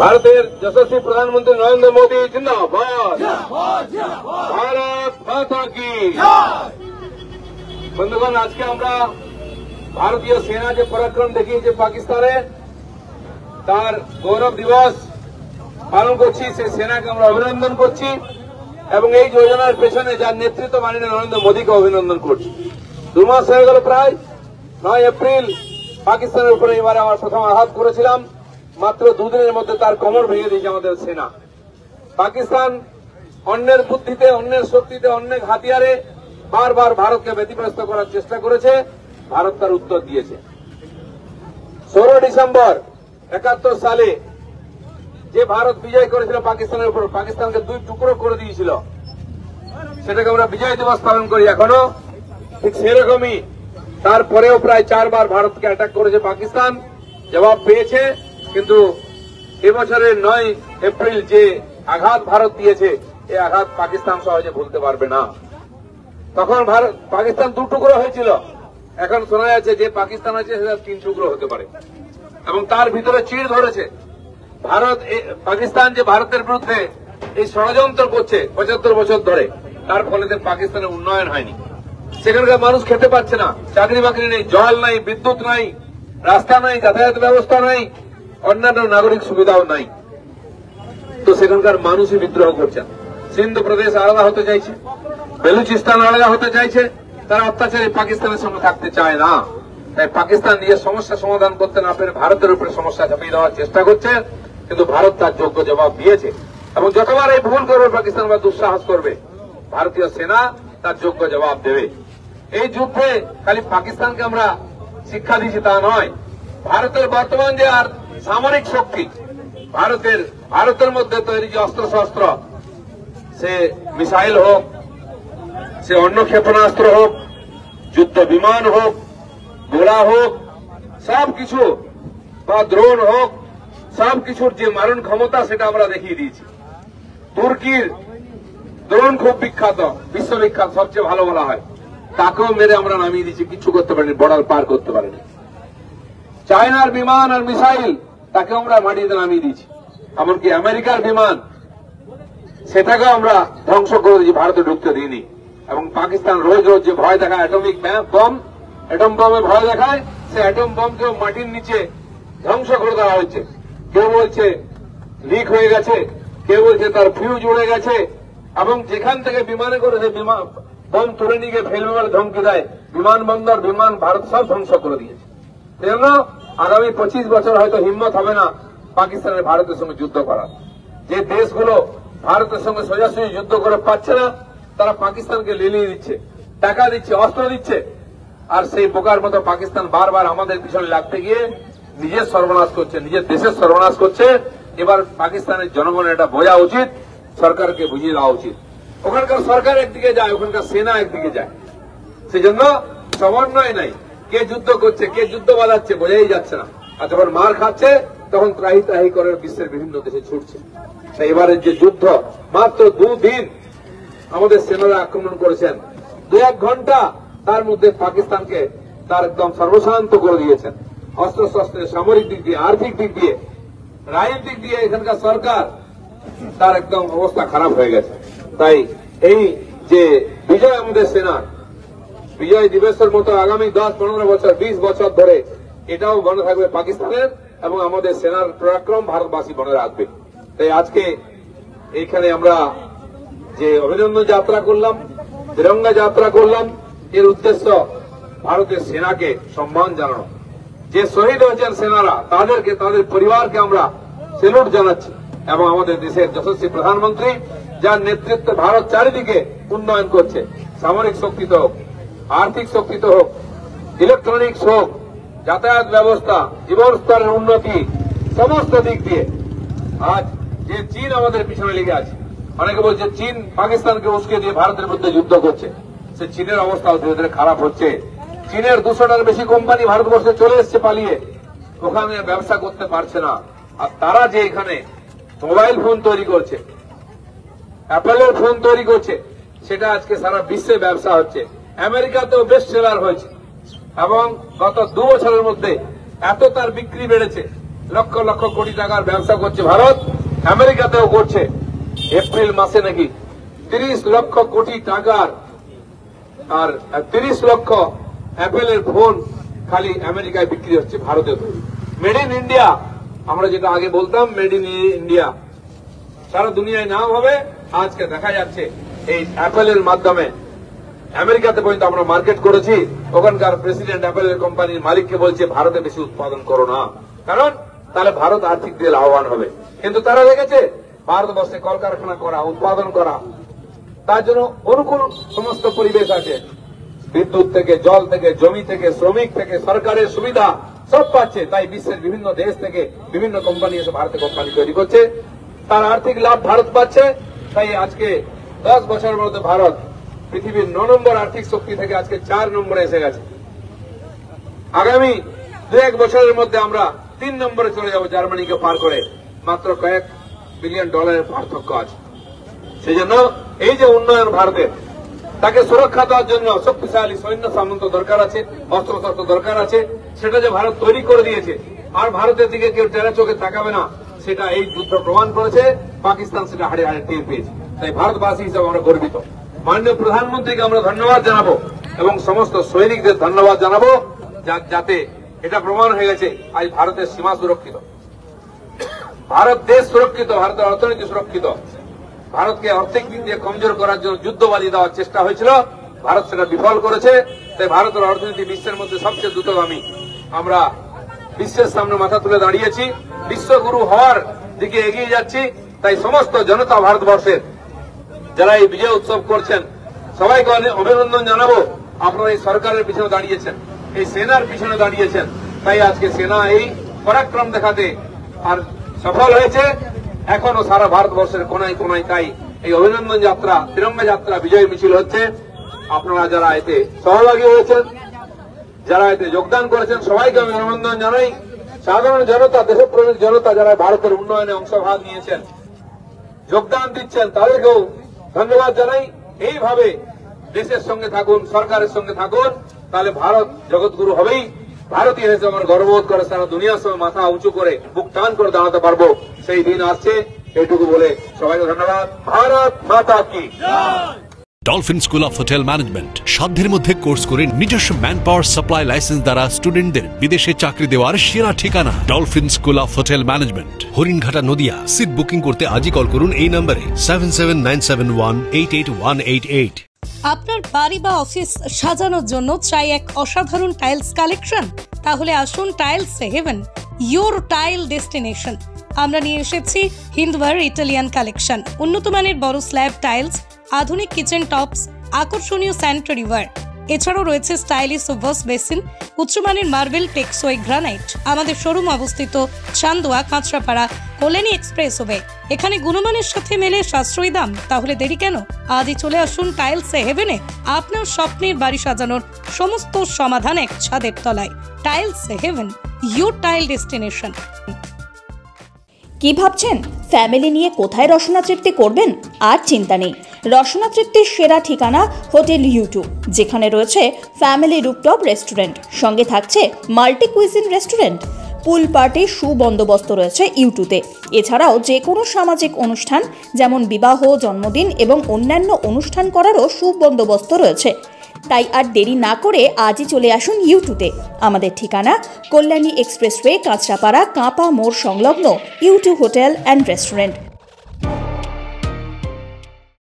ভারতের যশস্বী প্রধানমন্ত্রী নরেন্দ্র মোদী জিন্দাবাদ। ভারত মাতা কি। বন্ধুগণ, আজকে আমরা ভারতীয় সেনা যে পরাক্রম দেখিয়েছে পাকিস্তানে, তার গৌরব দিবস পালন করছি। সেই সেনাকে আমরা অভিনন্দন করছি এবং এই যোজনার পেছনে যার নেতৃত্ব মাননীয় নরেন্দ্র মোদীকে অভিনন্দন করছি। 2 মাস হয়ে গেল প্রায়। 9 এপ্রিল পাকিস্তানের উপরে এবারে আমার প্রথম আঘাত করেছিলাম। মাত্র 2 দিনের মধ্যে তার কোমর ভেঙে দিয়েছে আমাদের সেনা। পাকিস্তান অন্যের বুদ্ধিতে, অন্যের শক্তিতে, অন্যের হাতিয়ারে বারবার ভারতকে ব্যতিব্যস্ত করার চেষ্টা করেছে। ভারত তার উত্তর দিয়েছে। 16 ডিসেম্বর 71 সালে যে ভারত বিজয় করেছিল পাকিস্তানের উপর, পাকিস্তানকে 2 টুকরো করে দিয়েছিল, সেটাকে আমরা বিজয় দিবস পালন করি এখনো। ঠিক সেরকমই তারপরেও প্রায় 4 বার ভারতকে অ্যাটাক করেছে পাকিস্তান, জবাব পেয়েছে। কিন্তু এবছরের 9 এপ্রিল যে আঘাত ভারত দিয়েছে, এই আঘাত পাকিস্তান সহজে ভুলতে পারবে না। তখন পাকিস্তান 2 টুকরো হয়েছিল, এখন শোনা যাচ্ছে যে পাকিস্তান আছে সেটা 3 টুকরো হতে পারে এবং তার ভিতরে চিড় ধরেছে। পাকিস্তান যে ভারতের বিরুদ্ধে এই ষড়যন্ত্র করছে 75 বছর ধরে, তার ফলে পাকিস্তানের উন্নয়ন হয়নি। সেখানকার মানুষ খেতে পাচ্ছে না, চাকরি বাকরি নেই, জল নাই, বিদ্যুৎ নাই, রাস্তা নাই, যাতায়াত ব্যবস্থা নাই, অন্যান্য নাগরিক সুবিধাও নাই। তো সেখানকার মানুষই বিদ্রোহ করছেন। সিন্ধু প্রদেশ আলাদা হতে চাইছে, বেলুচিস্তান আলাদা হতে চাইছে। তারা অত্যাচারী পাকিস্তানের সঙ্গে থাকতে চায় না। তাই পাকিস্তান নিজের সমস্যা সমাধান করতে না পেরে ভারতের উপরে সমস্যা চাপিয়ে দেওয়ার চেষ্টা করছে। কিন্তু ভারত তার যোগ্য জবাব দিয়েছে এবং যতবার এই ভুল করবে পাকিস্তান বা দুঃসাহস করবে, ভারতীয় সেনা তার যোগ্য জবাব দেবে। এই যুদ্ধে খালি পাকিস্তানকে আমরা শিক্ষা দিচ্ছি তা নয়, ভারতের বর্তমান যে আর সামরিক শক্তি, ভারতের মধ্যে তৈরি যে অস্ত্রশস্ত্র, সে মিসাইল হোক, সে অন্য ক্ষেপণাস্ত্র হোক, যুদ্ধ বিমান হোক, গোলা হোক, সবকিছু বা দ্রোণ হোক, সবকিছুর যে মারণ ক্ষমতা সেটা আমরা দেখিয়ে দিয়েছি। তুর্কির দ্রোণ খুব বিখ্যাত, বিশ্ববিখ্যাত, সবচেয়ে ভালো বলা হয়, তাকেও মেরে আমরা নামিয়ে দিয়েছি, কিছু করতে পারিনি, বর্ডার পার করতে পারিনি। চায়নার বিমান আর মিসাইল, তাকে আমরা মাটিতে নামিয়ে দিয়েছি। এমনকি আমেরিকার বিমান, সেটাকেও আমরা ধ্বংস করে দিয়েছি, ভারতে ঢুকতে দিইনি। এবং পাকিস্তান রোজ রোজ যে ভয় দেখায় অ্যাটমিক বম, অ্যাটম বমে ভয় দেখায়, সে অ্যাটম বমকেও মাটির নিচে ধ্বংস করে দেওয়া হয়েছে। কেউ বলছে লিক হয়ে গেছে, কেউ বলছে তার ফিউজ উড়ে গেছে, এবং যেখান থেকে বিমানে করে সে বম তুলে নিয়ে গিয়ে ফেলবে বলে ধমকি দেয়, বিমানবন্দর, বিমান ভারত সব ধ্বংস করে দিয়েছে। সেজন্য আগামী 25 বছর হয়তো হিম্মত হবে না পাকিস্তানের ভারতের সঙ্গে যুদ্ধ করার। যে দেশগুলো ভারতের সঙ্গে সোজাসুজি যুদ্ধ করে পাচ্ছে না, তারা পাকিস্তানকে লিলিয়ে দিচ্ছে, টাকা দিচ্ছে, অস্ত্র দিচ্ছে। আর সেই বোকার মতো পাকিস্তান বারবার আমাদের পিছনে লাগতে গিয়ে নিজের সর্বনাশ করছে, নিজের দেশের সর্বনাশ করছে। এবার পাকিস্তানের জনগণের এটা বোঝা উচিত, সরকারকে বুঝিয়ে দেওয়া উচিত। ওখানকার সরকার একদিকে যায়, ওখানকার সেনা একদিকে যায়, সেজন্য সমন্বয় নাই। কে যুদ্ধ করছে, কে যুদ্ধ বাঁধাচ্ছে বোঝাই যাচ্ছে না। আর যখন মার খাচ্ছে তখন ত্রাহি ত্রাহি করে বিশ্বের বিভিন্ন দেশে ছুটছে। তাই এবারের যে যুদ্ধ, মাত্র 2 দিন আমাদের সেনারা আক্রমণ করেছেন, 2-1 ঘন্টা, তার মধ্যে পাকিস্তানকে তার একদম সর্বশান্ত করে দিয়েছেন। অস্ত্রশস্ত্রের, সামরিক দিক দিয়ে, আর্থিক দিক দিয়ে, রাজনৈতিক দিয়ে এখানকার সরকার তার একদম অবস্থা খারাপ হয়ে গেছে। তাই এই যে বিজয় আমাদের সেনার, বিজয় দিবসের মতো আগামী 10-15 বছর, 20 বছর ধরে এটাও মনে থাকবে পাকিস্তানের, এবং আমাদের সেনার পরাক্রম ভারতবাসী মনে রাখবে। তাই আজকে এইখানে আমরা যে অভিনন্দন যাত্রা করলাম, তিরঙ্গা যাত্রা করলাম, এর উদ্দেশ্য ভারতের সেনাকে সম্মান জানানো। যে শহীদ হয়েছেন সেনারা, তাদেরকে, তাদের পরিবারকে আমরা সেলুট জানাচ্ছি। এবং আমাদের দেশের যশস্বী প্রধানমন্ত্রী, যার নেতৃত্বে ভারত চারিদিকে উন্নয়ন করছে, সামরিক শক্তিতে হোক, আর্থিক শক্তিতে হোক, ইলেকট্রনিক্স হোক, যাতায়াত ব্যবস্থা, জীবন স্তরের উন্নতি, সমস্ত দিক দিয়ে। আজ যে চীন আমাদের পিছনে লেগে আছে, অনেকে বলছে চীন পাকিস্তানকে উস্কে দিয়ে ভারতের বিরুদ্ধে যুদ্ধ করছে, সে চীনের অবস্থা ধীরে ধীরে খারাপ হচ্ছে। চীনের 200টার বেশি কোম্পানি ভারতবর্ষে চলে এসছে পালিয়ে, ওখানে ব্যবসা করতে পারছে না। আর তারা যে এখানে মোবাইল ফোন তৈরি করছে, অ্যাপেলের ফোন তৈরি করছে, সেটা আজকে সারা বিশ্বে ব্যবসা হচ্ছে। আমেরিকাতেও বেস্ট সেলার হয়েছে এবং গত 2 বছরের মধ্যে এত তার বিক্রি বেড়েছে লক্ষ লক্ষ কোটি টাকার ব্যবসা করছে ভারত, আমেরিকাতেও করছে। এপ্রিল মাসে নাকি 30 লক্ষ কোটি টাকার আর 30 লক্ষ অ্যাপেলের ফোন খালি আমেরিকায় বিক্রি হচ্ছে, ভারতে। মেড ইন ইন্ডিয়া, আমরা যেটা আগে বলতাম মেড ইন ইন্ডিয়া, সারা দুনিয়ায় নাম হবে। আজকে দেখা যাচ্ছে এই অ্যাপেলের মাধ্যমে আমেরিকাতে পর্যন্ত আমরা মার্কেট করেছি। ওখানকার প্রেসিডেন্ট অ্যাপেলের কোম্পানির মালিককে বলছে ভারতে বেশি উৎপাদন করো না, কারণ তাহলে ভারত আর্থিক দিকে লাভবান হবে। কিন্তু তারা দেখেছে ভারতবর্ষে কলকারখানা করা, উৎপাদন করা, তার জন্য অনুকূল সমস্ত পরিবেশ আছে। বিদ্যুৎ থেকে, জল থেকে, জমি থেকে, শ্রমিক থেকে, সরকারের সুবিধা সব পাচ্ছে। তাই বিশ্বের বিভিন্ন দেশ থেকে বিভিন্ন কোম্পানি এসে ভারতে কোম্পানি তৈরি করছে, তার আর্থিক লাভ ভারত পাচ্ছে। তাই আজকে 10 বছরের মধ্যে ভারত পৃথিবীর 9 নম্বর আর্থিক শক্তি থেকে আজকে 4 নম্বরে এসে গেছে। আগামী 2-1 বছরের মধ্যে আমরা 3 নম্বরে চলে যাব, জার্মানিকে পার করে। মাত্র কয়েক বিলিয়ন ডলারের পার্থক্য আছে। সেই জন্য এই যে উন্নয়ন ভারতের, তাকে সুরক্ষা দেওয়ার জন্য শক্তিশালী সৈন্য সামন্ত দরকার আছে, অস্ত্রশস্ত্র দরকার আছে। সেটা যে ভারত তৈরি করে দিয়েছে, আর ভারতের দিকে কেউ টেরা চোখে তাকাবে না, সেটা এই যুদ্ধ প্রমাণ করেছে। পাকিস্তান সেটা হাড়ে হাড়ে টের পেয়েছে। তাই ভারতবাসী হিসেবে আমরা গর্বিত। মাননীয় প্রধানমন্ত্রীকে আমরা ধন্যবাদ জানাবো এবং সমস্ত সৈনিকদের ধন্যবাদ জানাবো, যাতে এটা প্রমাণ হয়ে গেছে আজ ভারতের সীমা সুরক্ষিত, ভারত দেশ সুরক্ষিত, ভারতের অর্থনীতি সুরক্ষিত। ভারতকে আর্থিক দিক দিয়ে কমজোর করার জন্য যুদ্ধ বাজিয়ে দেওয়ার চেষ্টা হয়েছিল, ভারত সেটা বিফল করেছে। তাই ভারতের অর্থনীতি বিশ্বের মধ্যে সবচেয়ে দ্রুতগামী। আমরা বিশ্বের সামনে মাথা তুলে দাঁড়িয়েছি, বিশ্বগুরু হওয়ার দিকে এগিয়ে যাচ্ছি। তাই সমস্ত জনতা ভারতবর্ষের যারা এই বিজয় উৎসব করছেন সবাইকে অভিনন্দন জানাবো। আপনারা এই সরকারের পিছনে দাঁড়িয়েছেন, এই সেনার পিছনে দাঁড়িয়েছেন। তাই আজকে সেনা এই পরাক্রম দেখাতে আর সফল হয়েছে। এখনো সারা ভারতবর্ষের কোনায় কোনায় তাই এই অভিনন্দন যাত্রা, তিরঙ্গা যাত্রা, বিজয় মিছিল হচ্ছে। আপনারা যারা এতে সহভাগী হয়েছেন, যারা এতে যোগদান করেছেন, সবাইকে আমি অভিনন্দন জানাই। সাধারণ জনতা, দেশপ্রেমিক জনতা যারা ভারতের উন্নয়নে অংশভাগ নিয়েছেন, যোগদান দিচ্ছেন, তাদেরকেও ধন্যবাদ জানাই। এইভাবে দেশের সঙ্গে থাকুন, সরকারের সঙ্গে থাকুন, তাহলে ভারত জগৎগুরু হবেই। ভারতীয় হিসেবে আমার গর্ববোধ করে সারা দুনিয়ার সঙ্গে মাথা উঁচু করে বুক টান করে দাঁড়াতে পারবো, সেই দিন আসছে। এইটুকু বলে সবাইকে ধন্যবাদ। ভারত মাতা কি। Dolphin school of hotel management সাধ্যের মধ্যে কোর্স করে নিজস্ব ম্যান পাওয়ার সাপ্লাই লাইসেন্স দ্বারা স্টুডেন্টদের বিদেশে চাকরি দেওয়ার সেরা ঠিকানা Dolphin school of hotel management, Haringhata, Nadia. Seat booking করতে আজই কল করুন এই নম্বরে 7797188188। আপনার বাড়ি বা অফিস সাজানোর জন্য চাই এক অসাধারণ টাইলস কালেকশন? তাহলে আসুন tiles haven, your tile destination. আমরা নিয়ে এসেছি হিন্দওয়ার ইটালিয়ান কালেকশন, উন্নত মানের বড় স্ল্যাব টাইলস, আধুনিক কিচেন টপস, আকর্ষণীয় স্যানিটারি ওয়্যার। এছাড়াও রয়েছে স্টাইলিশ ওয়াশ বেসিন, উচ্চমানের মার্বেল, টেকসই গ্রানাইট। আমাদের শোরুম অবস্থিত চান্দোয়া, কাঁচরাপাড়া, কল্যাণী এক্সপ্রেসওয়ে। এখানে গুণমানের সাথে মেলে সাশ্রয়ী দাম। তাহলে দেরি কেন? আজই চলে আসুন টাইলস হেভেনে। আপনার স্বপ্নের বাড়ি সাজানোর সমস্ত সমাধান এক ছাদের তলায়। Tiles haven, your tile destination. কি ভাবছেন ফ্যামিলি নিয়ে কোথায় রসনা তৃপ্তি করবেন? আর চিন্তা নেই, রসনা তৃপ্তির সেরা ঠিকানা হোটেল ইউ2, যেখানে রয়েছে ফ্যামিলি রুফটপ রেস্টুরেন্ট, সঙ্গে থাকছে মাল্টি কুইজিন রেস্টুরেন্ট। পুল পার্টির সুবন্দোবস্ত রয়েছে ইউ2তে। এছাড়াও যে কোনো সামাজিক অনুষ্ঠান যেমন বিবাহ, জন্মদিন এবং অন্যান্য অনুষ্ঠান করারও সুবন্দোবস্ত রয়েছে। তাই আর দেরি না করে আজই চলে আসুন ইউ2তে। আমাদের ঠিকানা কল্যাণী এক্সপ্রেসওয়ে, কাঁচরাপাড়া, কাঁপা মোড় সংলগ্ন ইউ2 হোটেল অ্যান্ড রেস্টুরেন্ট।